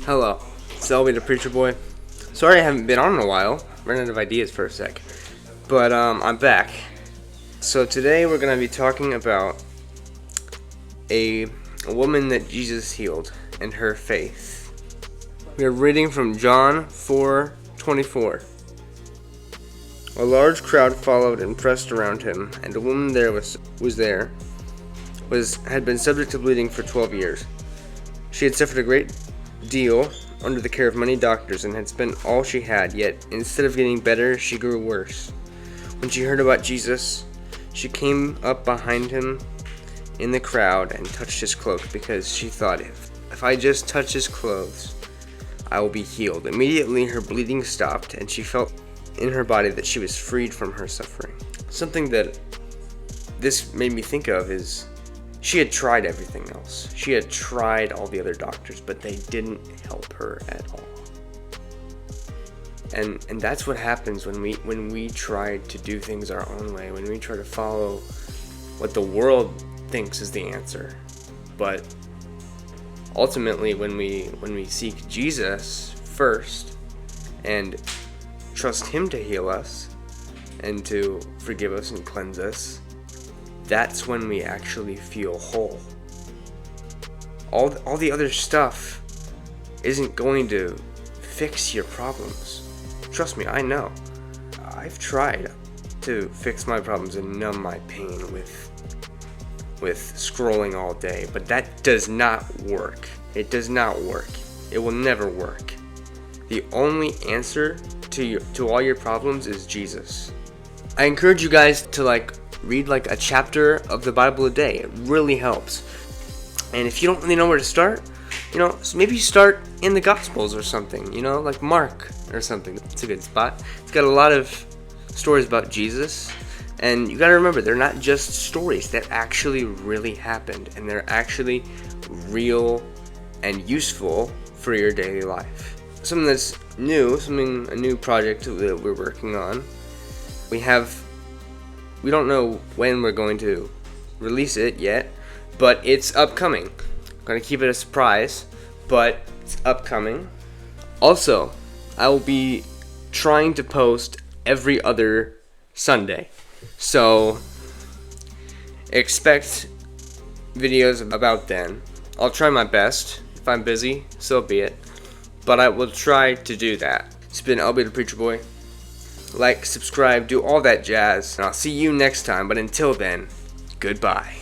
Hello, Selby the Preacher Boy. Sorry I haven't been on in a while. Ran out of ideas for a sec. But I'm back. So today we're going to be talking about a woman that Jesus healed and her faith. We are reading from John 4:24. A large crowd followed and pressed around him, and a woman there had been subject to bleeding for 12 years. She had suffered a great deal under the care of many doctors and had spent all she had, yet instead of getting better, she grew worse. When she heard about Jesus, she came up behind him in the crowd and touched his cloak, because she thought, if I just touch his clothes, I will be healed. Immediately her bleeding stopped, and she felt in her body that she was freed from her suffering. Something that this made me think of is she had tried everything else. She had tried all the other doctors, but they didn't help her at all. And that's what happens when we try to do things our own way, when we try to follow what the world thinks is the answer. But ultimately, when we seek Jesus first and trust him to heal us and to forgive us and cleanse us, that's when we actually feel whole. All the other stuff isn't going to fix your problems. Trust me, I know. I've tried to fix my problems and numb my pain with scrolling all day, but that does not work. It does not work. It will never work. The only answer to all your problems is Jesus. I encourage you guys to read a chapter of the Bible a day. It really helps. And if you don't really know where to start, maybe start in the Gospels or something, like Mark or something. It's a good spot. It's got a lot of stories about Jesus. And you gotta remember, they're not just stories that actually really happened, and they're actually real and useful for your daily life. Something that's new, a new project that we're working on. We don't know when we're going to release it yet, but it's upcoming. I'm gonna keep it a surprise, but it's upcoming. Also, I will be trying to post every other Sunday. So expect videos about then. I'll try my best. If I'm busy, so be it. But I will try to do that. It's been I'll be the Preacher Boy. Like, subscribe, do all that jazz, and I'll see you next time. But until then, goodbye.